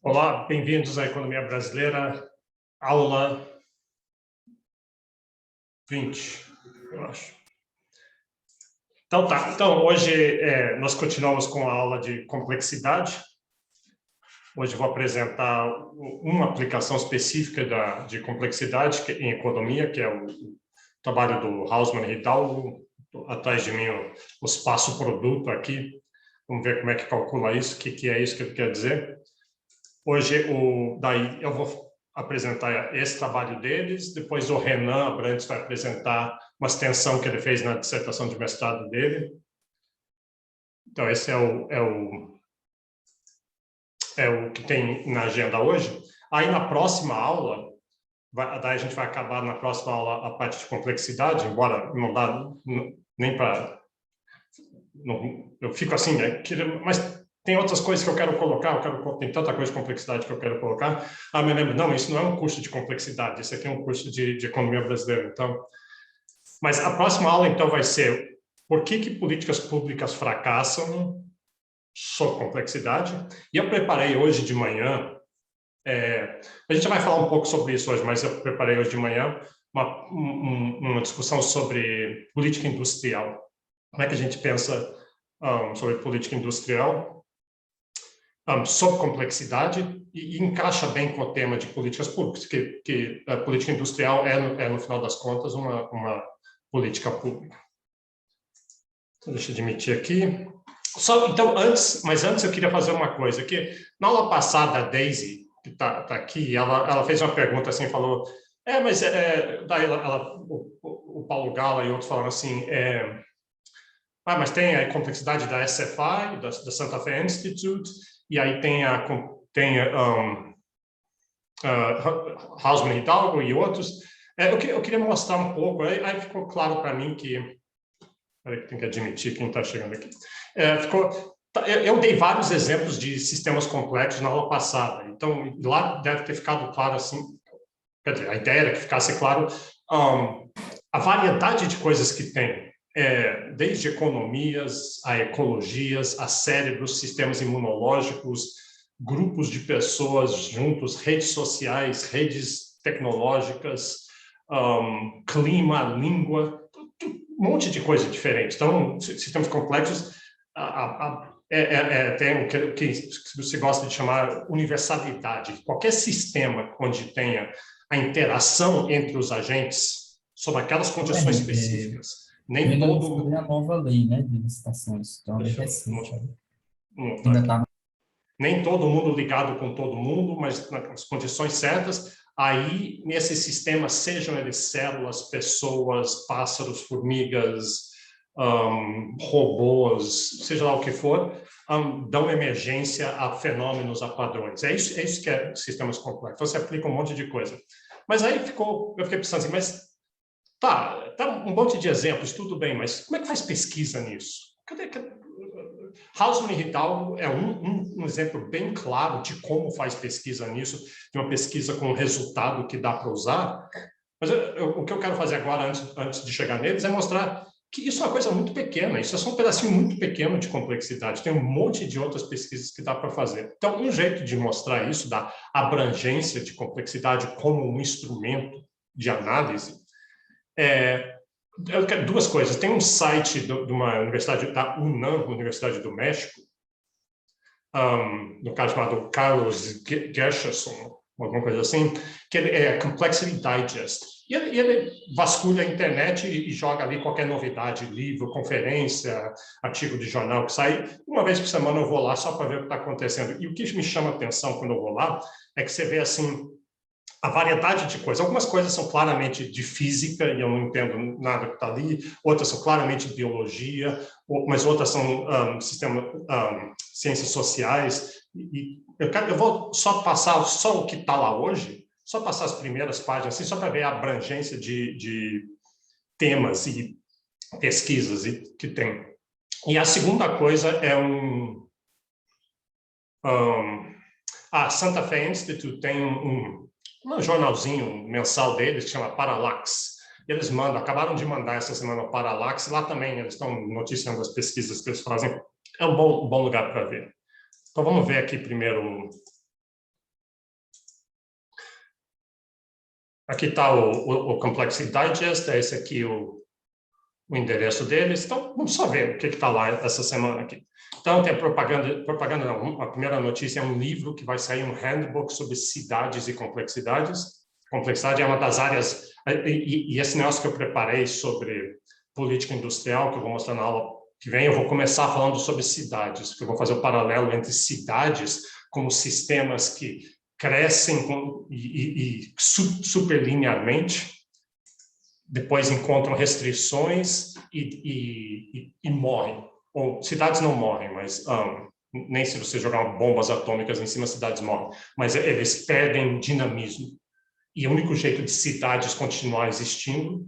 Olá, bem-vindos à Economia Brasileira, aula 20, eu acho. Então tá, hoje nós continuamos com a aula de complexidade. Hoje eu vou apresentar uma aplicação específica de complexidade em economia, que é o trabalho do Hausmann e Hidalgo. Atrás de mim o espaço-produto aqui. Vamos ver como é que calcula isso, o que é isso que ele quer dizer. Hoje, daí eu vou apresentar esse trabalho deles, depois o Renan Abrantes vai apresentar uma extensão que ele fez na dissertação de mestrado dele. Então, esse é o que tem na agenda hoje. Aí, na próxima aula, daí a gente vai acabar na próxima aula a parte de complexidade, embora não dá nem para... Eu fico assim, mas tem outras coisas que eu quero colocar, tem tanta coisa de complexidade que eu quero colocar. Me lembro, não, isso não é um curso de complexidade, isso aqui é um curso de economia brasileira. Então, mas a próxima aula, então, vai ser por que políticas públicas fracassam sob complexidade. E eu preparei hoje de manhã, a gente vai falar um pouco sobre isso hoje, mas eu preparei hoje de manhã uma discussão sobre política industrial. Como é que a gente pensa sobre política industrial, sob complexidade, e encaixa bem com o tema de políticas públicas, que a política industrial no final das contas, uma política pública. Então, deixa eu admitir aqui. Então, antes eu queria fazer uma coisa, que na aula passada, a Daisy, que está aqui, ela fez uma pergunta assim, falou, daí o Paulo Gala e outros falaram assim, mas tem a complexidade da SFI, da Santa Fe Institute, e aí tem Hausmann Hidalgo e outros. Eu queria mostrar um pouco, aí ficou claro para mim que... Peraí, que tem que admitir quem está chegando aqui. Eu dei vários exemplos de sistemas complexos na aula passada, então lá deve ter ficado claro assim, quer dizer, a ideia era que ficasse claro a variedade de coisas que tem, desde economias, a ecologias, a cérebros, sistemas imunológicos, grupos de pessoas juntos, redes sociais, redes tecnológicas, clima, língua, um monte de coisa diferente. Então, sistemas complexos tem o que você gosta de chamar universalidade. Qualquer sistema onde tenha a interação entre os agentes sob aquelas condições específicas. Nem todo... a nova lei, né, de licitações, então é recente. Nem todo mundo ligado com todo mundo, mas nas condições certas. Aí, nesse sistema, sejam eles células, pessoas, pássaros, formigas, robôs, seja lá o que for, dão emergência a fenômenos, a padrões. É isso que é sistemas complexos. Então, você aplica um monte de coisa. Mas aí eu fiquei pensando assim, mas tá um monte de exemplos, tudo bem, mas como é que faz pesquisa nisso? Hausmann e Hidalgo é um exemplo bem claro de como faz pesquisa nisso, de uma pesquisa com resultado que dá para usar. Mas o que eu quero fazer agora, antes de chegar neles, é mostrar que isso é uma coisa muito pequena, isso é só um pedacinho muito pequeno de complexidade, tem um monte de outras pesquisas que dá para fazer. Então, um jeito de mostrar isso, da abrangência de complexidade como um instrumento de análise, eu quero duas coisas. Tem um site de uma universidade, da UNAM, Universidade do México, no caso chamado Carlos Gershenson, alguma coisa assim, que ele é Complexity Digest. E ele vasculha a internet e joga ali qualquer novidade, livro, conferência, artigo de jornal que sai. Uma vez por semana eu vou lá só para ver o que está acontecendo. E o que me chama a atenção quando eu vou lá é que você vê assim a variedade de coisas. Algumas coisas são claramente de física, e eu não entendo nada que está ali. Outras são claramente de biologia, mas outras são ciências sociais. E eu vou só passar só o que está lá hoje, só passar as primeiras páginas, assim, só para ver a abrangência de temas e pesquisas que tem. E a segunda coisa é a Santa Fe Institute tem um jornalzinho mensal deles que chama Parallax. Eles acabaram de mandar essa semana o Parallax, lá também eles estão noticiando as pesquisas que eles fazem. É um bom lugar para ver. Então, vamos ver aqui primeiro Aqui está o Complexity Digest, é esse aqui o endereço deles. Então, vamos só ver o que está lá essa semana aqui. Então, tem propaganda não, a primeira notícia é um livro que vai sair, um handbook sobre cidades e complexidades. Complexidade é uma das áreas, e esse negócio que eu preparei sobre política industrial, que eu vou mostrar na aula que vem, eu vou começar falando sobre cidades, porque eu vou fazer o paralelo entre cidades como sistemas que crescem superlinearmente, depois encontram restrições e morrem. Ou cidades não morrem, mas nem se você jogar bombas atômicas em cima, cidades morrem. Mas eles perdem dinamismo. E o único jeito de cidades continuar existindo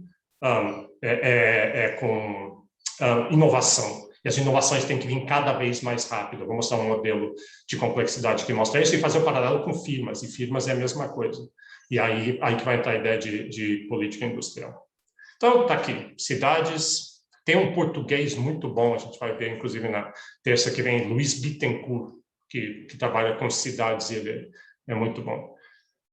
é com inovação. E as inovações têm que vir cada vez mais rápido. Eu vou mostrar um modelo de complexidade que mostra isso e fazer o paralelo com firmas. E firmas é a mesma coisa. E aí que vai entrar a ideia de política industrial. Então, está aqui, cidades. Tem um português muito bom, a gente vai ver, inclusive, na terça que vem, Luiz Bittencourt, que trabalha com cidades, e ele é muito bom.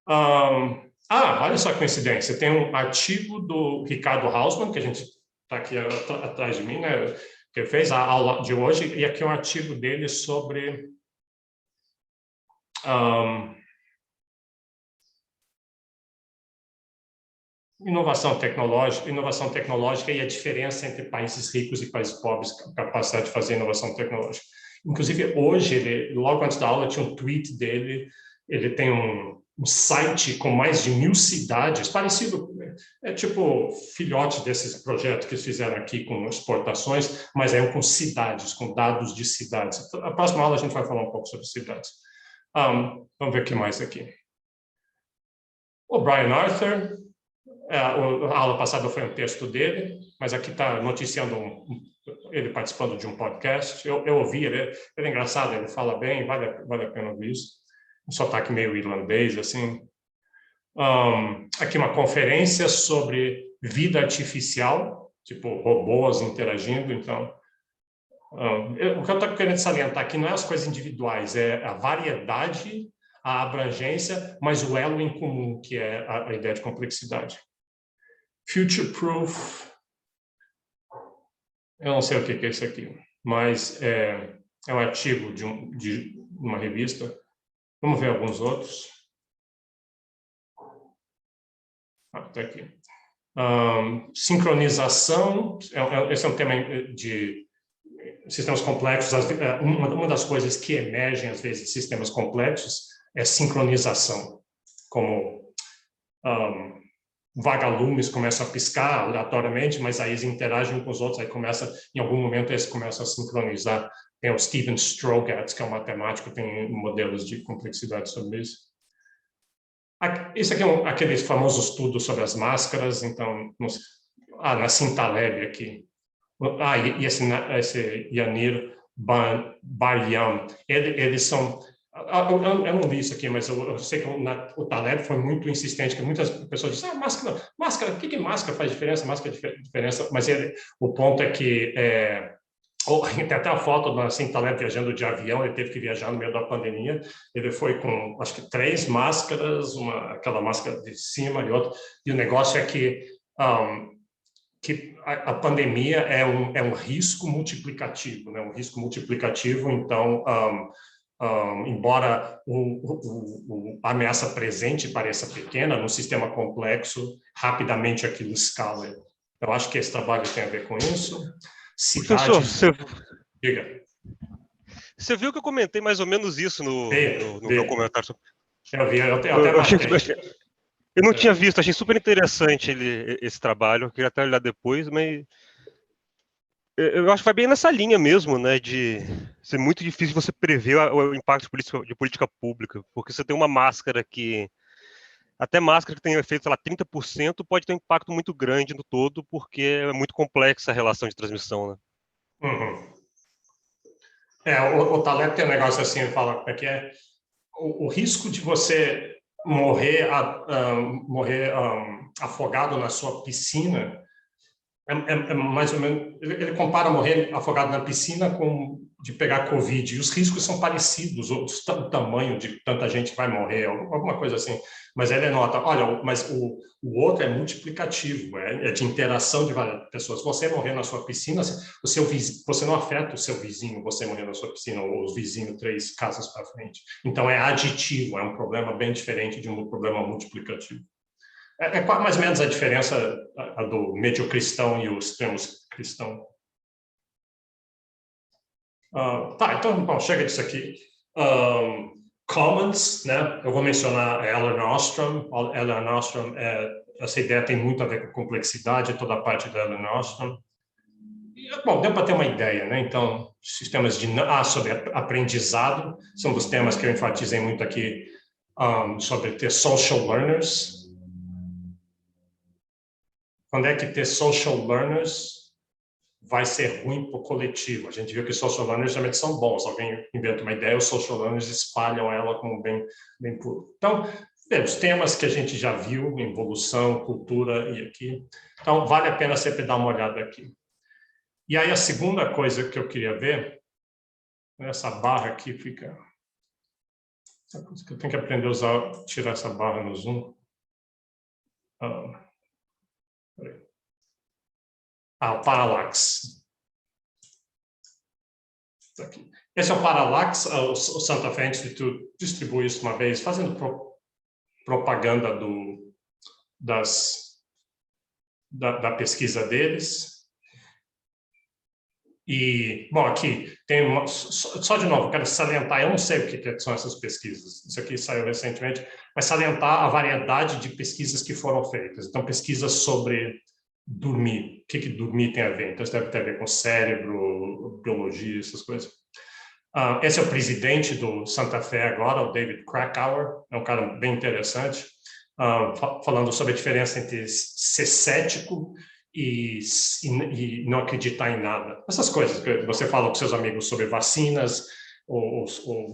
Olha só que coincidência, tem um artigo do Ricardo Hausmann, que a gente está aqui atrás de mim, né, que ele fez a aula de hoje, e aqui é um artigo dele sobre inovação tecnológica e a diferença entre países ricos e países pobres, a capacidade de fazer inovação tecnológica. Inclusive, hoje, logo antes da aula, tinha um tweet dele, ele tem um site com mais de 1000 cidades, parecido, é tipo filhote desses projetos que eles fizeram aqui com exportações, mas é com cidades, com dados de cidades. A próxima aula a gente vai falar um pouco sobre cidades. Vamos ver o que mais aqui. O Brian Arthur, a aula passada foi um texto dele, mas aqui está noticiando ele participando de um podcast. Eu ouvi, ele é engraçado, ele fala bem, vale a pena ouvir isso. Um sotaque meio irlandês, assim. Aqui uma conferência sobre vida artificial, tipo robôs interagindo. Então, o que eu estou querendo salientar aqui não é as coisas individuais, é a variedade, a abrangência, mas o elo em comum, que é a ideia de complexidade. Future Proof, eu não sei o que é isso aqui, mas é um artigo de uma revista. Vamos ver alguns outros. Está aqui. Sincronização, esse é um tema de sistemas complexos. Uma das coisas que emergem, às vezes, de sistemas complexos é sincronização, como vagalumes começam a piscar aleatoriamente, mas aí eles interagem com os outros, aí em algum momento eles começam a sincronizar. Tem o Steven Strogatz, que é um matemático, tem modelos de complexidade sobre isso. Esse aqui é aquele famoso estudo sobre as máscaras, então, Nassim Taleb aqui. E esse Yanir Bar-Yam, eles são... Eu não li isso aqui, mas eu sei que o Taleb foi muito insistente, que muitas pessoas dizem, máscara, o que máscara faz diferença? Máscara faz diferença, mas o ponto é que... tem até a foto do Nassim Taleb viajando de avião, ele teve que viajar no meio da pandemia, ele foi com, acho que 3 máscaras, aquela máscara de cima e outra, e o negócio é que a pandemia é um risco multiplicativo, né? Um risco multiplicativo, então... embora a ameaça presente pareça pequena, no sistema complexo, rapidamente aquilo escala. Eu acho que esse trabalho tem a ver com isso. Professor, Diga. Você viu que eu comentei mais ou menos isso no meu comentário? Eu vi, eu até eu não tinha visto, achei super interessante esse trabalho, eu queria até olhar depois, mas... Eu acho que vai bem nessa linha mesmo, né, de ser muito difícil você prever o impacto de política pública, porque você tem uma máscara até máscara que tem efeito, sei lá, 30%, pode ter um impacto muito grande no todo, porque é muito complexa a relação de transmissão, né? Uhum. O Taleb tem um negócio assim, ele fala como é que é, o risco de você morrer afogado na sua piscina é mais ou menos, ele compara morrer afogado na piscina com de pegar Covid, e os riscos são parecidos, o tamanho de tanta gente vai morrer, alguma coisa assim. Mas ele nota, olha, mas o outro é multiplicativo, é de interação de várias pessoas. Você morrer na sua piscina, você não afeta o seu vizinho, você morrer na sua piscina, ou os vizinhos 3 casas para frente. Então, é aditivo, é um problema bem diferente de um problema multiplicativo. É mais ou menos a diferença do médio cristão e o extremo cristão. Tá, então, bom, chega disso aqui. Commons, né? Eu vou mencionar a Elinor Ostrom. Elinor Ostrom, essa ideia tem muito a ver com complexidade, toda a parte da Elinor Ostrom. Bom, deu para ter uma ideia, né? Então, sistemas sobre aprendizado, são dos temas que eu enfatizei muito aqui, sobre ter social learners. Quando é que ter social learners vai ser ruim para o coletivo? A gente viu que social learners geralmente são bons. Alguém inventa uma ideia, os social learners espalham ela como bem puro. Então, os temas que a gente já viu, evolução, cultura e aqui. Então, vale a pena sempre dar uma olhada aqui. E aí, a segunda coisa que eu queria ver, essa barra aqui fica... Eu tenho que aprender a usar, tirar essa barra no Zoom. O Parallax. Aqui. Esse é o Parallax, o Santa Fe Institute distribui isso uma vez, fazendo propaganda da pesquisa deles. E, bom, aqui tem só de novo, quero salientar, eu não sei o que são essas pesquisas, isso aqui saiu recentemente, mas salientar a variedade de pesquisas que foram feitas. Então, pesquisas sobre dormir, o que dormir tem a ver? Então, isso deve ter a ver com cérebro, biologia, essas coisas. Esse é o presidente do Santa Fe agora, o David Krakauer, é um cara bem interessante, falando sobre a diferença entre ser cético e não acreditar em nada. Essas coisas que você fala com seus amigos sobre vacinas, o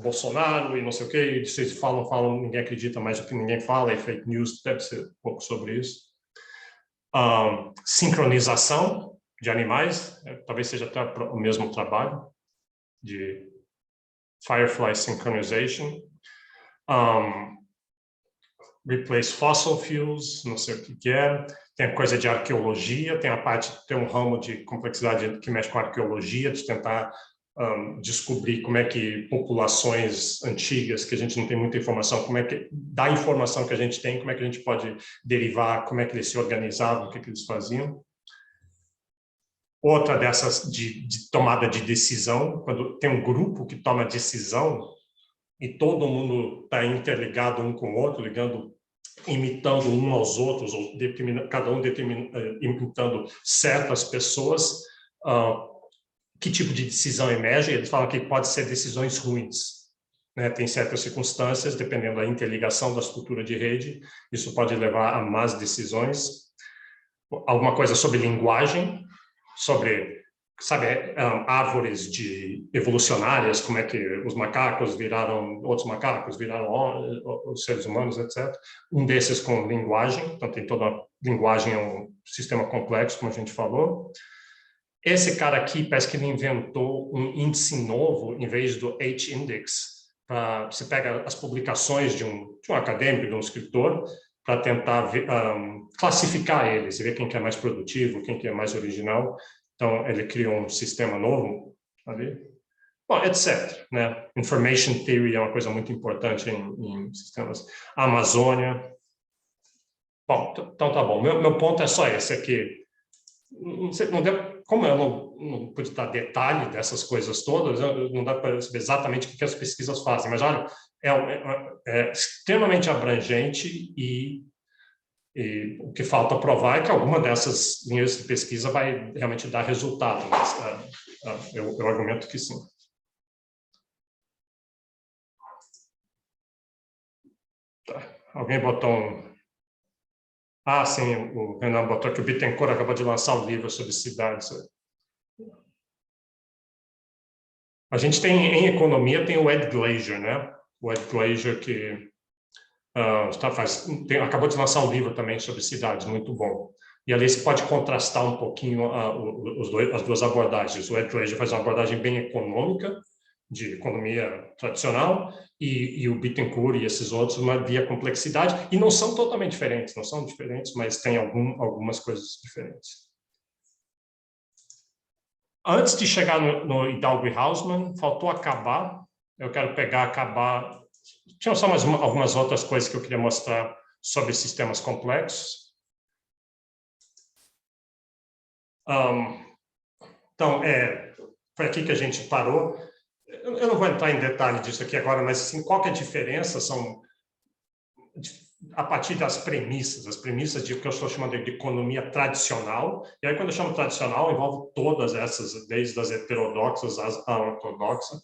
Bolsonaro e não sei o quê, e vocês falam, ninguém acredita mais do que ninguém fala, e fake news deve ser um pouco sobre isso. Sincronização de animais, talvez seja até o mesmo trabalho, de Firefly Synchronization. Replace fossil fuels, não sei o que é. Tem a coisa de arqueologia, tem um ramo de complexidade que mexe com arqueologia, de tentar descobrir como é que populações antigas, que a gente não tem muita informação, como é que, da informação que a gente tem, como é que a gente pode derivar, como é que eles se organizavam, o que eles faziam. Outra dessas de tomada de decisão, quando tem um grupo que toma decisão e todo mundo está interligado um com o outro, imitando um aos outros, ou cada um imitando certas pessoas, que tipo de decisão emerge? Eles falam que pode ser decisões ruins, né? Tem certas circunstâncias, dependendo da interligação da estrutura de rede, isso pode levar a más decisões. Alguma coisa sobre linguagem, sobre, sabe, árvores evolucionárias, como é que os macacos viraram, outros macacos viraram os seres humanos, etc. Um desses com linguagem, então tem toda a linguagem, é um sistema complexo, como a gente falou. Esse cara aqui, parece que ele inventou um índice novo, em vez do H-index. Você pega as publicações de um acadêmico, de um escritor, para tentar classificar eles, e ver quem que é mais produtivo, quem que é mais original. Então, ele criou um sistema novo ali. Bom, etc. Né? Information theory é uma coisa muito importante em sistemas. A Amazônia. Bom, então tá bom. Meu ponto é só esse aqui. Como eu não pude dar detalhe dessas coisas todas, não dá para saber exatamente o que as pesquisas fazem, mas olha, é extremamente abrangente e o que falta provar é que alguma dessas linhas de pesquisa vai realmente dar resultado, mas eu argumento que sim. Tá. Alguém botou um... sim, o Renan botou que o Bittencourt acabou de lançar um livro sobre cidades. A gente tem, em economia, tem o Ed Glaeser, né? O Ed Glaeser que acabou de lançar um livro também sobre cidades, muito bom. E ali você pode contrastar um pouquinho as duas abordagens. O Ed Leger faz uma abordagem bem econômica, de economia tradicional, e o Bittencourt e esses outros, uma via complexidade, e não são totalmente diferentes, não são diferentes, mas tem algumas coisas diferentes. Antes de chegar no Hidalgo e Hausmann, faltou acabar, eu quero acabar, tinha só mais algumas outras coisas que eu queria mostrar sobre sistemas complexos. Então, foi aqui que a gente parou. Eu não vou entrar em detalhe disso aqui agora, mas assim, qual que é a diferença? São a partir das premissas, as premissas de que eu estou chamando de economia tradicional. E aí, quando eu chamo tradicional, envolve todas essas, desde as heterodoxas às ortodoxas.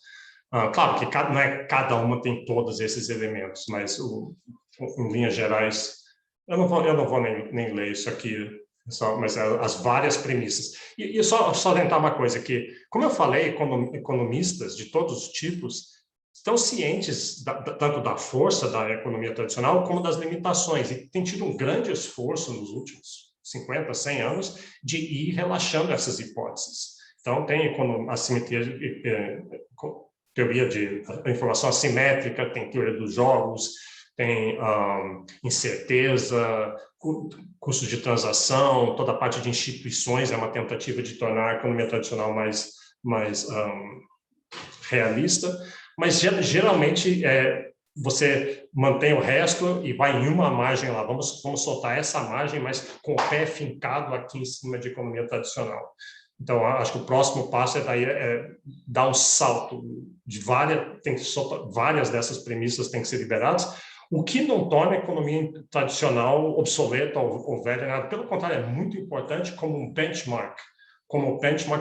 Claro que não é cada uma tem todos esses elementos, mas em linhas gerais, eu não vou nem ler isso aqui. Mas as várias premissas. E só lembrar uma coisa, que, como eu falei, economistas de todos os tipos estão cientes tanto da força da economia tradicional como das limitações, e tem tido um grande esforço nos últimos 50, 100 anos de ir relaxando essas hipóteses. Então, tem assimetria, teoria de informação assimétrica, tem teoria dos jogos, tem incerteza, custos de transação, toda a parte de instituições é uma tentativa de tornar a economia tradicional mais realista, mas geralmente você mantém o resto e vai em uma margem lá, vamos soltar essa margem, mas com o pé fincado aqui em cima de economia tradicional. Então, acho que o próximo passo é dar um salto de várias dessas premissas têm que ser liberadas, o que não torna a economia tradicional obsoleta ou velha, nada. Pelo contrário, é muito importante como um benchmark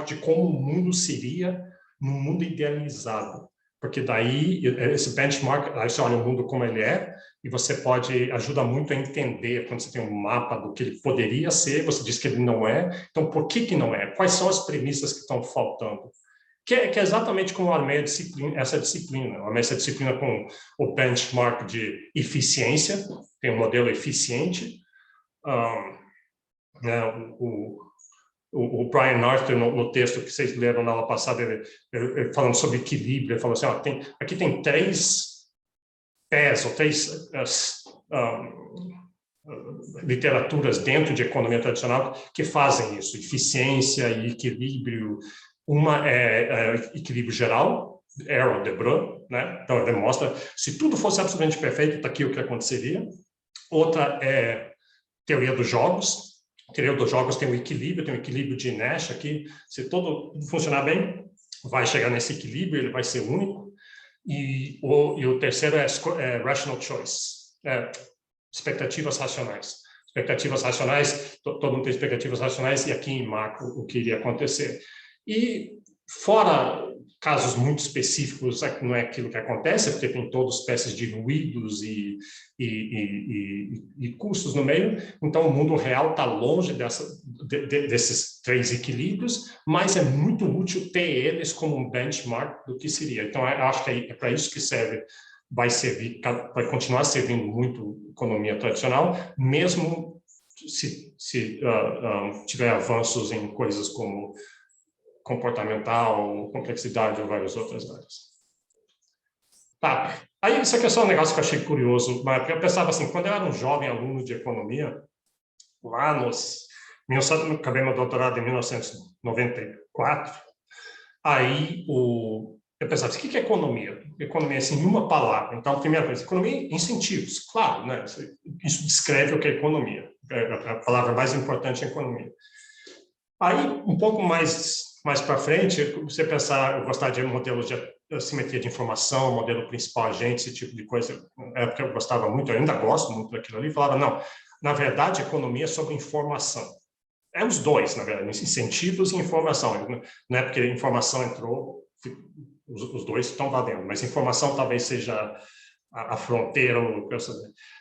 de como o mundo seria num mundo idealizado. Porque daí, esse benchmark, aí você olha o mundo como ele é, e você ajuda muito a entender, quando você tem um mapa do que ele poderia ser, você diz que ele não é, então por que não é? Quais são as premissas que estão faltando? Que é exatamente como essa disciplina com o benchmark de eficiência, tem um modelo eficiente. Né, o Brian Arthur, no texto que vocês leram na aula passada, ele falando sobre equilíbrio, ele falou assim, aqui tem 3 pés, ou 3 literaturas dentro de economia tradicional que fazem isso, eficiência e equilíbrio. Uma é equilíbrio geral, Arrow de Brun, né? Então, ele demonstra, se tudo fosse absolutamente perfeito, está aqui o que aconteceria. Outra é teoria dos jogos. A teoria dos jogos tem um equilíbrio de Nash aqui. Se tudo funcionar bem, vai chegar nesse equilíbrio, ele vai ser único. E o terceiro é rational choice, expectativas racionais. Expectativas racionais, todo mundo tem expectativas racionais, e aqui em macro o que iria acontecer. E fora casos muito específicos, não é aquilo que acontece, porque tem todas espécies de ruídos e custos no meio, então o mundo real está longe desses 3 equilíbrios, mas é muito útil ter eles como um benchmark do que seria. Então, eu acho que é para isso que vai continuar servindo muito economia tradicional, mesmo se tiver avanços em coisas como comportamental, complexidade ou várias outras áreas. Tá. Aí, isso aqui é só um negócio que eu achei curioso, mas eu pensava assim, quando eu era um jovem aluno de economia, lá acabei meu doutorado em 1994, aí eu pensava, o que é economia? Economia, assim, em uma palavra. Então, a primeira coisa, economia, incentivos, claro, né? Isso descreve o que é economia. A palavra mais importante é economia. Aí, um pouco mais para frente, você pensar, eu gostava de modelos de assimetria de informação, modelo principal agente, esse tipo de coisa, na época eu gostava muito, eu ainda gosto muito daquilo ali, falava, não, na verdade, economia é sobre informação. É os dois, na verdade, incentivos e informação. Não é porque informação entrou, os dois estão valendo, mas informação talvez seja a fronteira.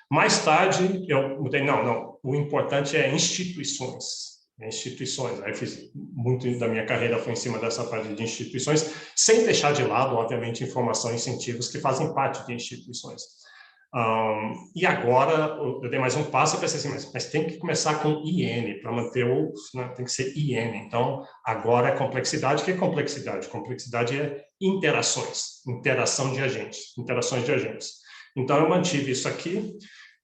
Mais tarde, eu mudei, não, o importante é instituições. Aí fiz muito da minha carreira foi em cima dessa parte de instituições, sem deixar de lado, obviamente, informação e incentivos que fazem parte de instituições. E agora eu dei mais um passo e pensei assim, mas tem que começar com IN para manter o, né, tem que ser IN. Então, agora é complexidade. O que é complexidade? Complexidade é interação de agentes, interações de agentes. Então, eu mantive isso aqui.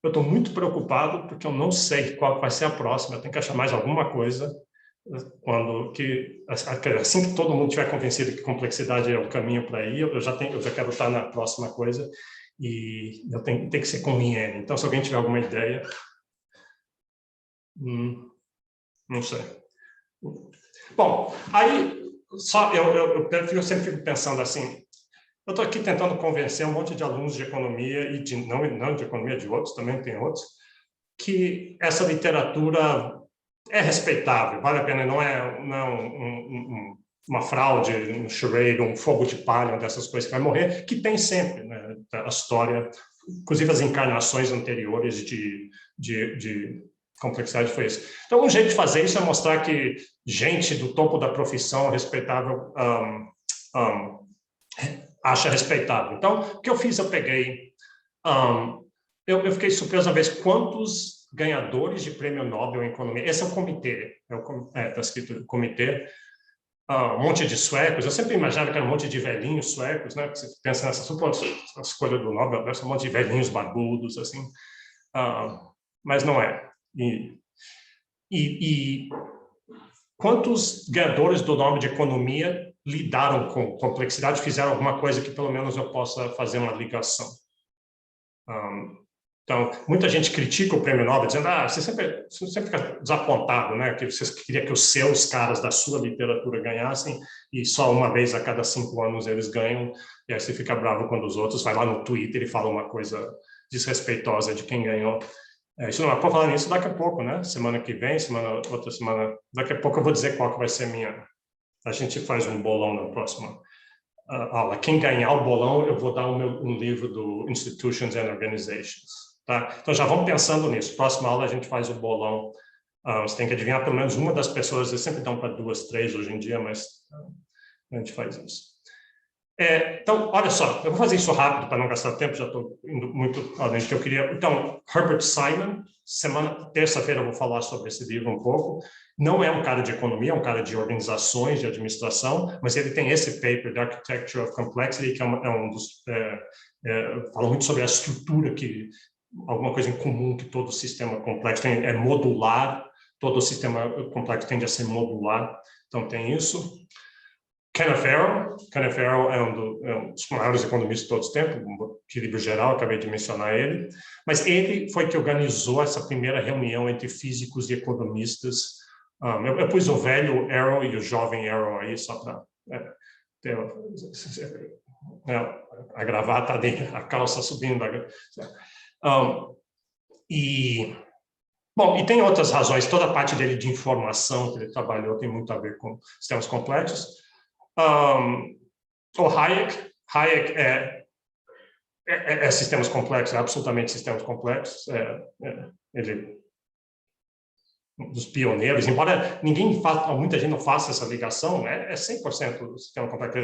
Eu estou muito preocupado porque eu não sei qual vai ser a próxima. Eu tenho que achar mais alguma coisa assim que todo mundo estiver convencido que complexidade é o caminho para ir, eu já quero estar na próxima coisa. E eu tem que ser com IN. Então, se alguém tiver alguma ideia, não sei. Bom, aí eu sempre fico pensando assim, eu estou aqui tentando convencer um monte de alunos de economia e não de economia, de outros, também tem outros, que essa literatura é respeitável, vale a pena, não é uma fraude, um charade, um fogo de palha, dessas coisas que vai morrer, que tem sempre, né? A história, inclusive as encarnações anteriores de complexidade foi isso. Então, um jeito de fazer isso é mostrar que gente do topo da profissão respeitável acha respeitável. Então, o que eu fiz? Eu peguei... eu fiquei surpreso a ver quantos ganhadores de prêmio Nobel em economia. Esse é o comitê. Está escrito comitê. Um monte de suecos. Eu sempre imaginava que era um monte de velhinhos suecos, né? Você pensa nessa escolha do Nobel, deve ser um monte de velhinhos barbudos, assim. Mas não é. E quantos ganhadores do Nobel de Economia lidaram com complexidade, fizeram alguma coisa que pelo menos eu possa fazer uma ligação? Então, muita gente critica o prêmio Nobel, dizendo você sempre fica desapontado, né? Que você queria que os seus caras da sua literatura ganhassem e só uma vez a cada 5 anos eles ganham, e aí você fica bravo quando os outros vai lá no Twitter e fala uma coisa desrespeitosa de quem ganhou. Isso não é para falar nisso daqui a pouco, né? Semana que vem, outra semana, daqui a pouco eu vou dizer qual que vai ser a gente faz um bolão na próxima aula. Quem ganhar o bolão, eu vou dar um livro do Institutions and Organizations. Tá? Então, já vamos pensando nisso. Próxima aula, a gente faz o bolão. Você tem que adivinhar pelo menos uma das pessoas. Eles sempre dão para 2, 3 hoje em dia, mas a gente faz isso. Então, olha só. Eu vou fazer isso rápido para não gastar tempo. Já estou indo muito além do que eu queria. Então, Herbert Simon. Terça-feira eu vou falar sobre esse livro um pouco. Não é um cara de economia, é um cara de organizações, de administração, mas ele tem esse paper, The Architecture of Complexity, que é um dos... fala muito sobre a estrutura alguma coisa em comum que todo sistema complexo tem, é modular, todo sistema complexo tende a ser modular, então tem isso. Kenneth Arrow é um dos maiores economistas de todos os tempos, equilíbrio geral, acabei de mencionar ele, mas ele foi que organizou essa primeira reunião entre físicos e economistas. Eu pus o velho Arrow e o jovem Arrow aí, só para ter a gravata ali, a calça subindo. Bom, e tem outras razões, toda a parte dele de informação que ele trabalhou tem muito a ver com sistemas complexos. O Hayek é sistemas complexos, é absolutamente sistemas complexos. Ele um dos pioneiros, embora muita gente não faça essa ligação, é 100% do sistema complexo.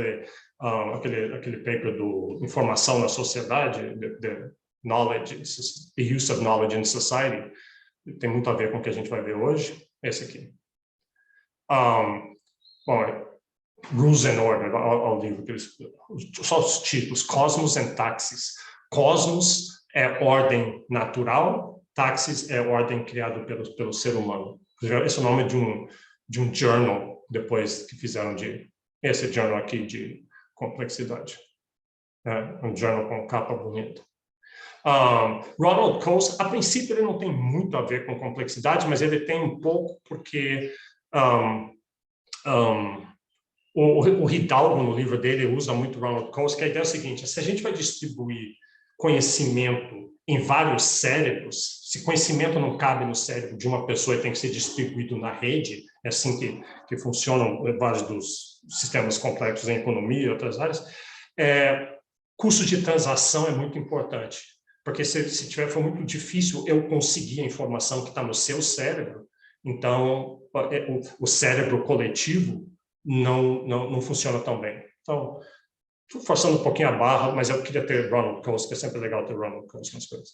Aquele paper do Informação na Sociedade, Knowledge, the Use of Knowledge in Society, tem muito a ver com o que a gente vai ver hoje, esse aqui. Bom, Rules and Order, ao livro, só os títulos, Cosmos and Taxis. Cosmos é ordem natural, Taxis é ordem criada pelo ser humano. Esse é o nome de um journal, depois que fizeram esse journal aqui de complexidade. Um journal com capa bonita. Ronald Coase, a princípio ele não tem muito a ver com complexidade, mas ele tem um pouco porque o Hidalgo, no livro dele, usa muito Ronald Coase, que a ideia é a seguinte: se a gente vai distribuir conhecimento em vários cérebros, se conhecimento não cabe no cérebro de uma pessoa e tem que ser distribuído na rede, é assim que funcionam vários dos sistemas complexos em economia e outras áreas, custo de transação é muito importante, porque se for muito difícil eu conseguir a informação que está no seu cérebro, então o cérebro coletivo não funciona tão bem. Então, estou forçando um pouquinho a barra, mas eu queria ter Ronald Coase, que é sempre legal ter Ronald Coase nas coisas.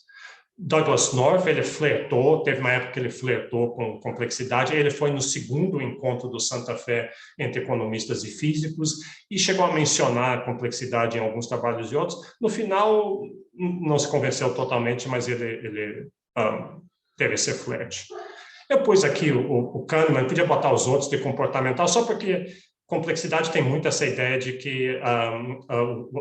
Douglas North, ele flertou, teve uma época que ele flertou com complexidade, ele foi no segundo encontro do Santa Fé entre economistas e físicos e chegou a mencionar a complexidade em alguns trabalhos e outros. No final, não se convenceu totalmente, mas ele teve esse flerte. Eu pus aqui o Kahneman, podia botar os outros de comportamental, só porque complexidade tem muito essa ideia de que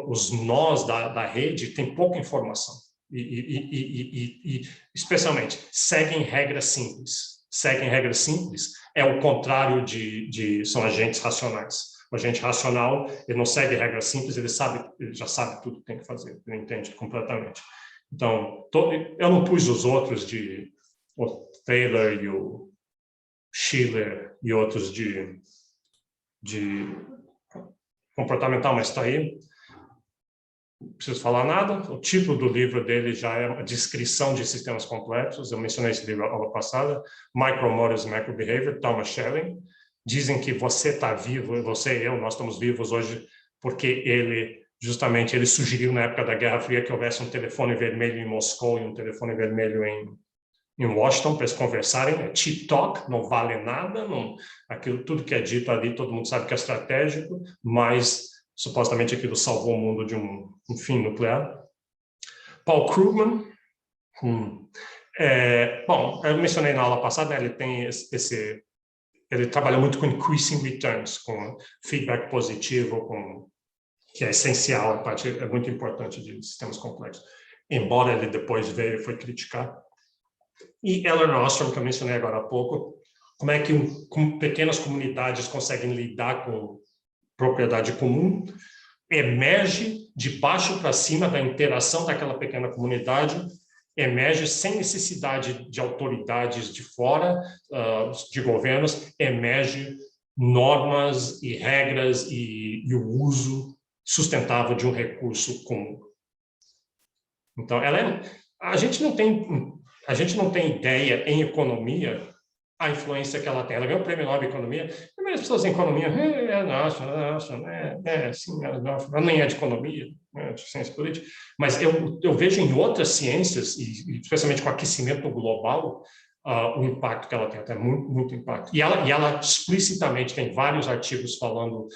os nós da rede têm pouca informação. E especialmente, seguem regras simples. Seguem regras simples é o contrário são agentes racionais. O agente racional, ele não segue regras simples, ele já sabe tudo que tem que fazer, ele entende completamente. Então, eu não pus os outros o Taylor e o Schiller e outros de comportamental, mas está aí. Não preciso falar nada. O título do livro dele já é a descrição de sistemas complexos. Eu mencionei esse livro na aula passada. Micromodels and Microbehavior, Thomas Schelling. Dizem que você está vivo, você e eu, nós estamos vivos hoje porque ele sugeriu na época da Guerra Fria que houvesse um telefone vermelho em Moscou e um telefone vermelho em Washington para eles conversarem. É cheap talk, não vale nada, tudo que é dito ali, todo mundo sabe que é estratégico, mas supostamente aquilo salvou o mundo de um fim nuclear. Paul Krugman, bom, eu mencionei na aula passada, né, ele tem ele trabalha muito com increasing returns, com feedback positivo, que é essencial, é muito importante de sistemas complexos, embora ele depois foi criticar. E Eleanor Ostrom, que eu mencionei agora há pouco, como é que pequenas comunidades conseguem lidar com propriedade comum, emerge de baixo para cima da interação daquela pequena comunidade, emerge sem necessidade de autoridades de fora, de governos, emerge normas e regras e o uso sustentável de um recurso comum. Então, a gente não tem ideia em economia a influência que ela tem. Ela ganhou o prêmio Nobel de Economia, mas as pessoas em economia, ela nem é de economia, é de ciência política, mas eu vejo em outras ciências, e especialmente com o aquecimento global, o impacto que ela tem, até muito, muito impacto. E ela explicitamente tem vários artigos falando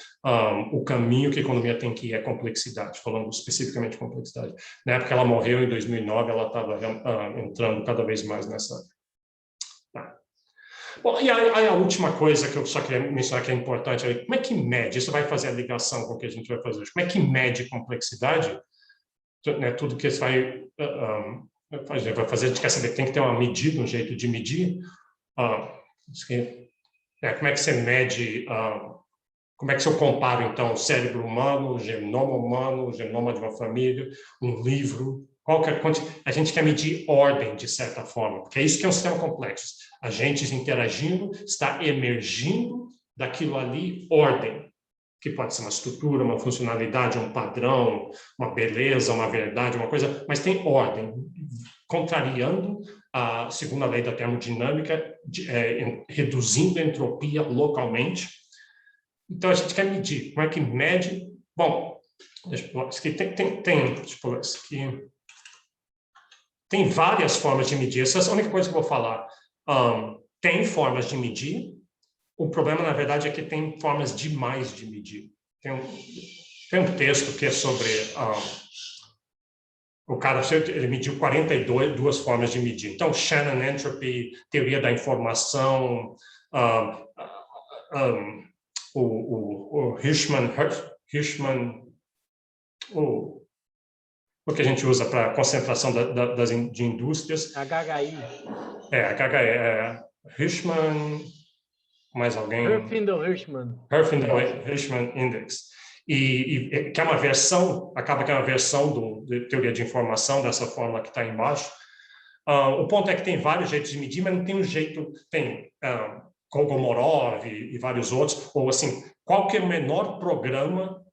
o caminho que a economia tem que ir é complexidade, falando especificamente de complexidade. Na época que ela morreu, em 2009, ela estava entrando cada vez mais nessa. Bom, e a última coisa que eu só queria mencionar que é importante é como é que mede? Isso vai fazer a ligação com o que a gente vai fazer hoje. Como é que mede complexidade? Né, tudo que você vai fazer, a gente quer saber que tem que ter uma medida, um jeito de medir. Como é que você mede? Como é que eu comparo, então, o cérebro humano, o genoma de uma família, um livro? A gente quer medir ordem, de certa forma, porque é isso que é um sistema complexo. Agentes interagindo, está emergindo daquilo ali ordem, que pode ser uma estrutura, uma funcionalidade, um padrão, uma beleza, uma verdade, uma coisa, mas tem ordem, contrariando a segunda lei da termodinâmica, reduzindo a entropia localmente. Então, a gente quer medir. Como é que mede? Bom, deixa eu pular isso aqui. Deixa eu pular isso aqui. Tem várias formas de medir. Essa é a única coisa que eu vou falar. Tem formas de medir. O problema, na verdade, é que tem formas demais de medir. Tem um texto que é sobre... o cara, ele mediu 42 formas de medir. Então, Shannon Entropy, teoria da informação, o Hirschman, o que a gente usa para concentração de indústrias. HHI. HHI. Hirschman, mais alguém? Herfindahl-Hirschman Index. E que é uma versão, acaba que é uma versão de teoria de informação, dessa fórmula que está embaixo. O ponto é que tem vários jeitos de medir, mas não tem um jeito... Tem Kolmogorov e vários outros, ou assim, qual que é o menor programa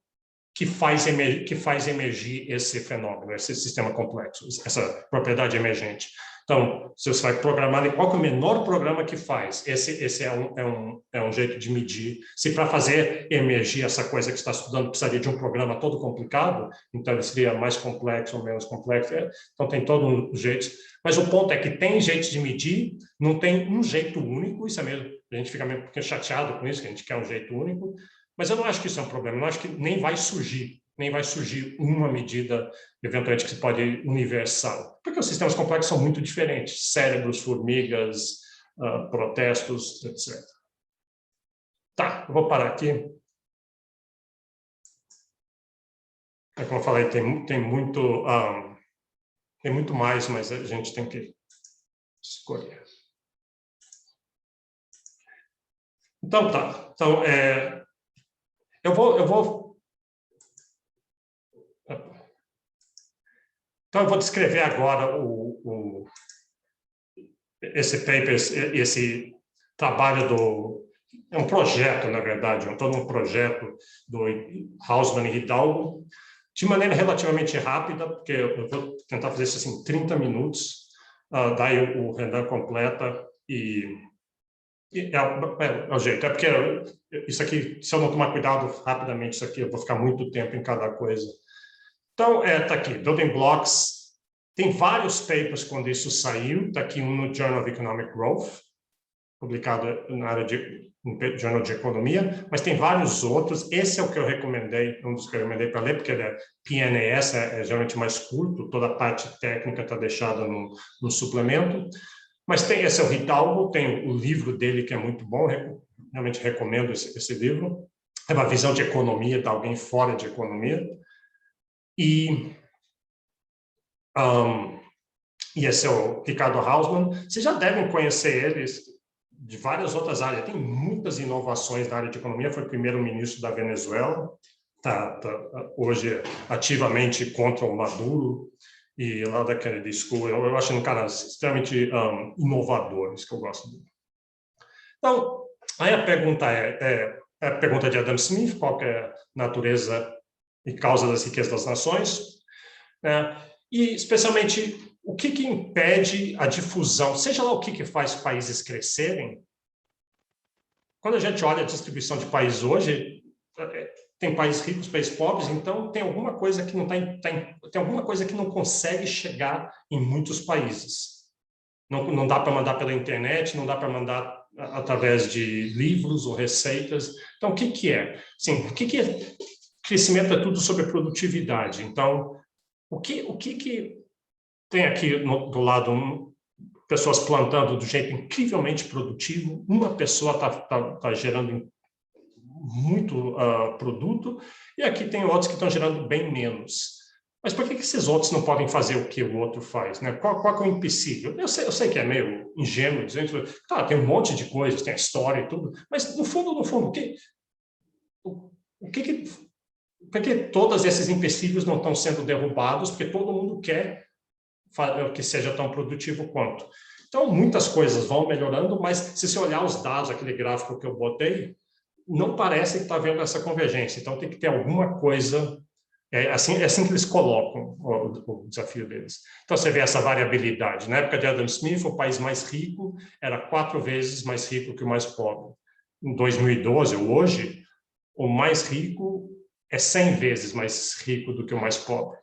que faz emergir esse fenômeno, esse sistema complexo, essa propriedade emergente. Então, se você vai programar, qual que é o menor programa que faz? Esse é um jeito de medir. Se para fazer emergir essa coisa que você está estudando precisaria de um programa todo complicado, então ele seria mais complexo ou menos complexo. Então, tem todo um jeito. Mas o ponto é que tem jeitos de medir, não tem um jeito único, isso é mesmo. A gente fica meio chateado com isso, que a gente quer um jeito único. Mas eu não acho que isso é um problema, eu não acho que nem vai surgir uma medida, eventualmente, que se pode universal. Porque os sistemas complexos são muito diferentes. Cérebros, formigas, protestos, etc. Tá, eu vou parar aqui. Como eu falei, tem muito mais, mas a gente tem que escolher. Então, tá. Então, eu vou descrever agora esse paper, esse trabalho é um projeto, na verdade, todo um projeto do Hausmann e Hidalgo, de maneira relativamente rápida, porque eu vou tentar fazer isso assim, em 30 minutos, daí o Renan completa é o jeito. É porque isso aqui, se eu não tomar cuidado rapidamente, isso aqui, eu vou ficar muito tempo em cada coisa. Então, tá aqui, Building Blocks. Tem vários papers quando isso saiu. Está aqui um no Journal of Economic Growth, publicado na área no Journal de Economia, mas tem vários outros. Esse é o que eu recomendei, um dos que eu recomendei para ler, porque ele é PNAS, é geralmente mais curto, toda a parte técnica está deixada no suplemento. Mas esse é o Hidalgo, tem o livro dele que é muito bom, realmente recomendo esse livro. É uma visão de economia de alguém fora de economia. E esse é o Ricardo Hausmann. Vocês já devem conhecer eles de várias outras áreas. Tem muitas inovações na área de economia. Foi primeiro-ministro da Venezuela, tá hoje ativamente contra o Maduro, e lá da Kennedy School. Eu acho um cara extremamente inovador, isso que eu gosto dele. Então, aí a pergunta é a pergunta de Adam Smith, qual que é a natureza e causa das riquezas das nações, né? E, especialmente, o que impede a difusão, seja lá o que faz países crescerem. Quando a gente olha a distribuição de países hoje, tem países ricos, países pobres, então tem alguma coisa que não tem alguma coisa que não consegue chegar em muitos países. Não dá para mandar pela internet, não dá para mandar através de livros ou receitas. Então, o que é? Sim, o que é? Crescimento é tudo sobre produtividade. Então, o que tem aqui do lado pessoas plantando do jeito incrivelmente produtivo, uma pessoa está gerando muito produto, e aqui tem outros que estão gerando bem menos. Mas por que esses outros não podem fazer o que o outro faz, né? Qual é o empecilho? Eu sei que é meio ingênuo dizer, tá, tem um monte de coisas, tem a história e tudo, mas no fundo, por que todos esses empecilhos não estão sendo derrubados? Porque todo mundo quer que seja tão produtivo quanto. Então, muitas coisas vão melhorando, mas se você olhar os dados, aquele gráfico que eu botei, não parece que está havendo essa convergência. Então, tem que ter alguma coisa. É assim que eles colocam o desafio deles. Então, você vê essa variabilidade. Na época de Adam Smith, o país mais rico era 4 vezes mais rico que o mais pobre. Em 2012, hoje, o mais rico é 100 vezes mais rico do que o mais pobre.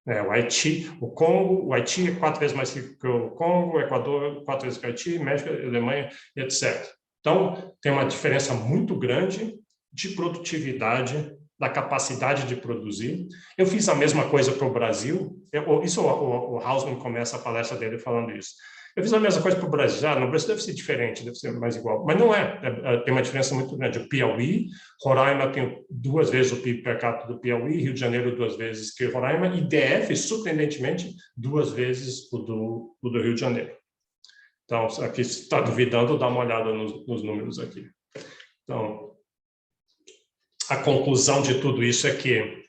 O Haiti é 4 vezes mais rico que o Congo, o Equador 4 vezes que o Haiti, México, Alemanha, etc. Então, tem uma diferença muito grande de produtividade, da capacidade de produzir. Eu fiz a mesma coisa para o Brasil. O Hausmann começa a palestra dele falando isso. Eu fiz a mesma coisa para o Brasil. No Brasil deve ser diferente, deve ser mais igual. Mas não é. Tem uma diferença muito grande. O Piauí, Roraima tem 2 vezes o PIB per capita do Piauí, Rio de Janeiro 2 vezes que Roraima, e DF, surpreendentemente, 2 vezes o do Rio de Janeiro. Então, aqui, se está duvidando, dá uma olhada nos números aqui. Então, a conclusão de tudo isso é que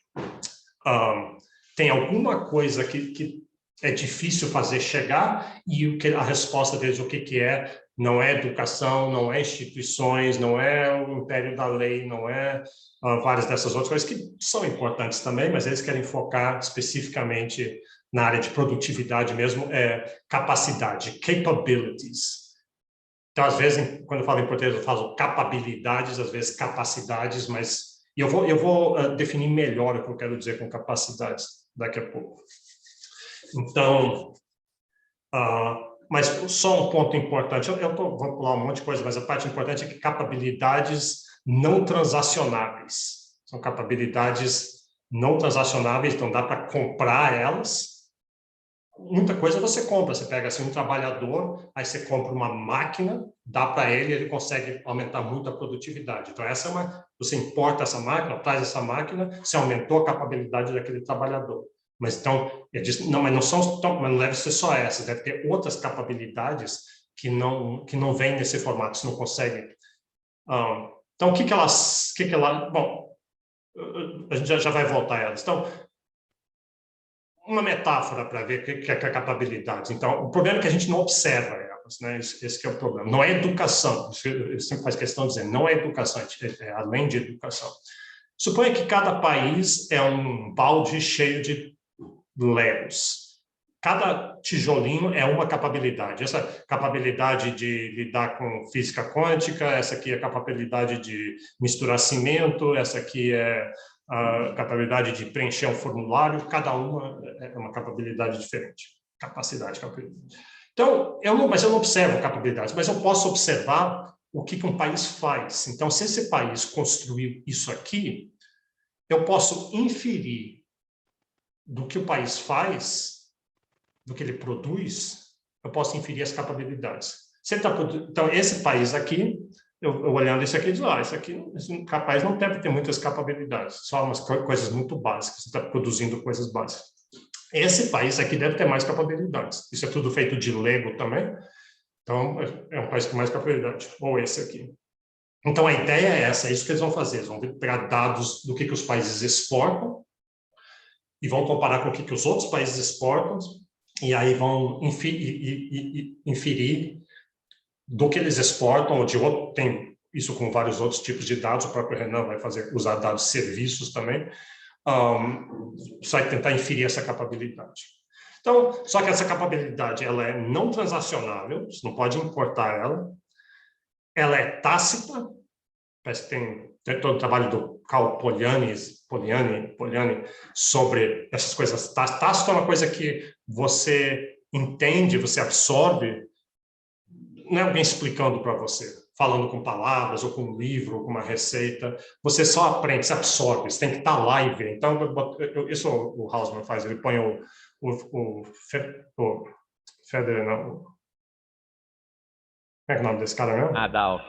tem alguma coisa que é difícil fazer chegar, e a resposta deles, o que é, não é educação, não é instituições, não é o império da lei, não é várias dessas outras coisas que são importantes também, mas eles querem focar especificamente na área de produtividade mesmo, capacidade, capabilities. Então, às vezes, quando eu falo em português, eu falo capabilidades, às vezes capacidades, mas eu vou definir melhor o que eu quero dizer com capacidades daqui a pouco. Então, mas só um ponto importante, vou pular um monte de coisa, mas a parte importante é que capabilidades não transacionáveis. São capabilidades não transacionáveis, então dá para comprar elas. Muita coisa você compra, você pega assim um trabalhador, aí você compra uma máquina, dá para ele consegue aumentar muito a produtividade. Então você importa essa máquina, traz essa máquina, você aumentou a capacidade daquele trabalhador. Mas então, mas não deve ser só essa, deve ter outras capacidades que não vêm nesse formato, você não consegue. Então, o que ela, bom, a gente já vai voltar a elas. Então, uma metáfora para ver o que é capacidade. Então, o problema é que a gente não observa elas, né? Esse que é o problema. Não é educação, eu sempre faço questão de dizer, não é educação, é além de educação. Suponha que cada país é um balde cheio de Legos. Cada tijolinho é uma capacidade. Essa capacidade de lidar com física quântica, essa aqui é a capacidade de misturar cimento, essa aqui é a capacidade de preencher um formulário, cada uma é uma capacidade diferente. Capacidade. Então, mas eu não observo capacidades, mas eu posso observar o que um país faz. Então, se esse país construiu isso aqui, eu posso inferir do que o país faz, do que ele produz, eu posso inferir as capacidades. Então, esse país aqui, eu olhando isso aqui, digo, esse país não deve ter muitas capacidades, só umas coisas muito básicas, está produzindo coisas básicas. Esse país aqui deve ter mais capacidades. Isso é tudo feito de Lego também, então é um país com mais capacidade, ou esse aqui. Então, a ideia é essa, é isso que eles vão fazer, eles vão pegar dados do que os países exportam, e vão comparar com o que os outros países exportam, e aí vão inferir do que eles exportam, ou de outro, tem isso com vários outros tipos de dados, o próprio Renan vai usar dados de serviços também, vai tentar inferir essa capacidade. Então, só que essa capacidade, ela é não transacionável, você não pode importar ela é tácita, parece que tem todo o trabalho do Carl Polanyi sobre essas coisas. Tácito é uma coisa que você entende, você absorve, não é alguém explicando para você, falando com palavras, ou com um livro, ou com uma receita. Você só aprende, você absorve, você tem que estar lá e ver. Então, isso o Hausmann faz, ele põe o Federer, não. Como é que é o nome desse cara mesmo? Nadal.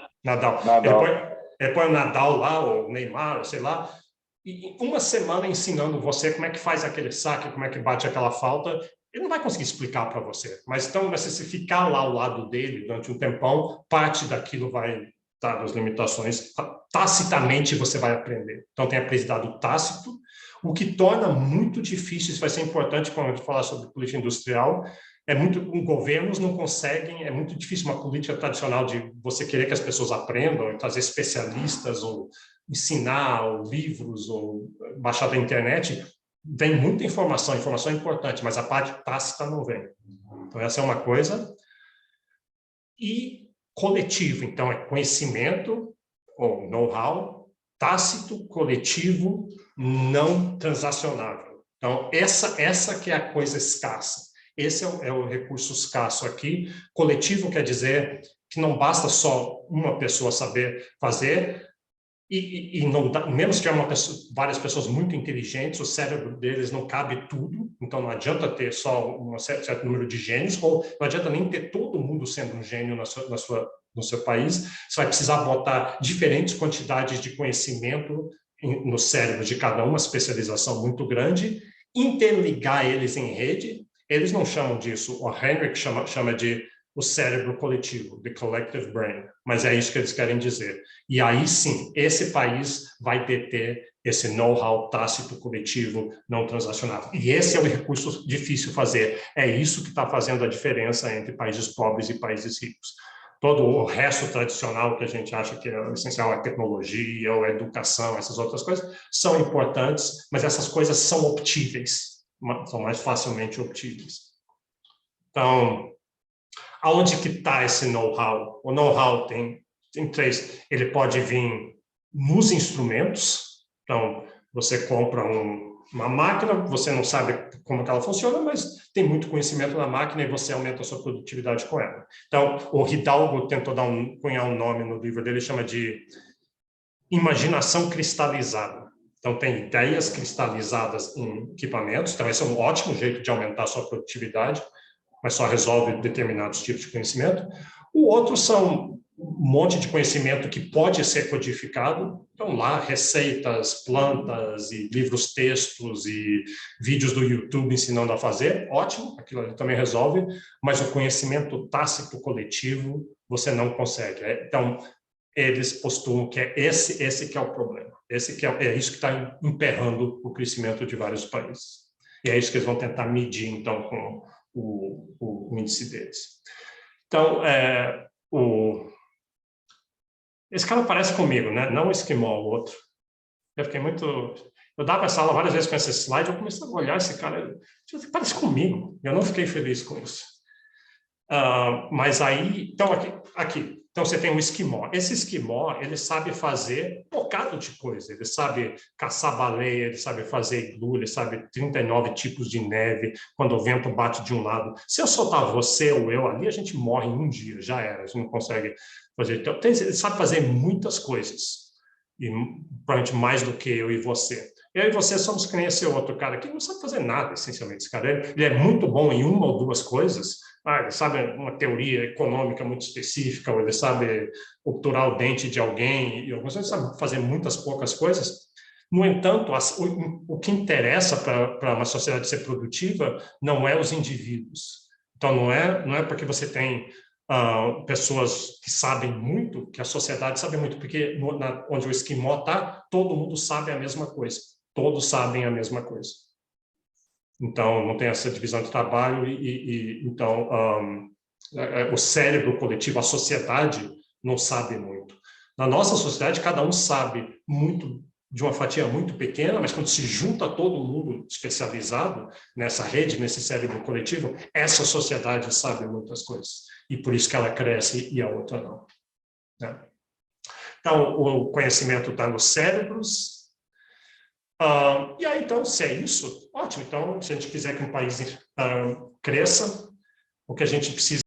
Ele põe o Nadal lá, ou o Neymar, sei lá, e uma semana ensinando você como é que faz aquele saque, como é que bate aquela falta, ele não vai conseguir explicar para você. Mas então, se você ficar lá ao lado dele durante um tempão, parte daquilo vai estar nas limitações. Tacitamente você vai aprender. Então, tem aprendizado tácito, o que torna muito difícil, isso vai ser importante quando a gente falar sobre política industrial, governos não conseguem, é muito difícil uma política tradicional de você querer que as pessoas aprendam, trazer especialistas, ou ensinar, ou livros, ou baixar da internet. Vem muita informação é importante, mas a parte tácita não vem. Então, essa é uma coisa. E coletivo, então, é conhecimento, ou know-how, tácito, coletivo, não transacionável. Então, essa que é a coisa escassa. Esse é o recurso escasso aqui. Coletivo quer dizer que não basta só uma pessoa saber fazer, e não dá, mesmo que várias pessoas muito inteligentes, o cérebro deles não cabe tudo, então não adianta ter só um certo número de gênios, ou não adianta nem ter todo mundo sendo um gênio no seu país. Você vai precisar botar diferentes quantidades de conhecimento no cérebro de cada uma especialização muito grande, interligar eles em rede. Eles não chamam disso, o Henrik chama de o cérebro coletivo, the collective brain, mas é isso que eles querem dizer. E aí sim, esse país vai deter esse know-how tácito coletivo não transacionável. E esse é o recurso difícil fazer. É isso que está fazendo a diferença entre países pobres e países ricos. todo o resto tradicional que a gente acha que é essencial, a tecnologia ou a educação, essas outras coisas, são importantes, mas essas coisas são obtíveis, são mais facilmente obtíveis. Então, aonde que está esse know-how? O know-how tem três. Ele pode vir nos instrumentos. Então, você compra uma máquina, você não sabe como que ela funciona, mas tem muito conhecimento na máquina e você aumenta a sua produtividade com ela. Então, o Hidalgo tentou cunhar um nome no livro dele, chama de imaginação cristalizada. Então, tem ideias cristalizadas em equipamentos, então esse é um ótimo jeito de aumentar a sua produtividade, mas só resolve determinados tipos de conhecimento. O outro são um monte de conhecimento que pode ser codificado. Então, lá, receitas, plantas e livros textos e vídeos do YouTube ensinando a fazer, ótimo, aquilo ali também resolve, mas o conhecimento tácito coletivo você não consegue. Então, eles postulam que é esse que é o problema. Esse que é isso que está emperrando o crescimento de vários países. E é isso que eles vão tentar medir, então, com o índice deles. Então, esse cara parece comigo, né? Não o esquimó, o outro. Eu fiquei muito... Eu dava essa aula várias vezes com esse slide, eu comecei a olhar esse cara, parece comigo. Eu não fiquei feliz com isso. Mas aí... Então, aqui. Então, você tem um esquimó. Esse esquimó, ele sabe fazer um bocado de coisa. Ele sabe caçar baleia, ele sabe fazer iglu, ele sabe 39 tipos de neve, quando o vento bate de um lado. Se eu soltar você ou eu ali, a gente morre em um dia, já era. A gente não consegue fazer. Então, ele sabe fazer muitas coisas. E provavelmente mais do que eu e você. Eu e você somos que nem esse outro cara que não sabe fazer nada, essencialmente. Esse cara, ele é muito bom em uma ou duas coisas. Ele sabe uma teoria econômica muito específica, ou ele sabe obturar o dente de alguém, e algumas vezes sabe fazer muitas poucas coisas. No entanto, o que interessa para uma sociedade ser produtiva não é os indivíduos. Então, não é porque você tem pessoas que sabem muito, que a sociedade sabe muito, porque onde o esquimó está, todo mundo sabe a mesma coisa. Todos sabem a mesma coisa. Então, não tem essa divisão de trabalho então, o cérebro coletivo, a sociedade, não sabe muito. Na nossa sociedade, cada um sabe muito, de uma fatia muito pequena, mas quando se junta todo mundo especializado nessa rede, nesse cérebro coletivo, essa sociedade sabe muitas coisas. E por isso que ela cresce e a outra não. Né? Então, o conhecimento está nos cérebros. E aí, então, se é isso, ótimo. Então, se a gente quiser que um país cresça, o que a gente precisa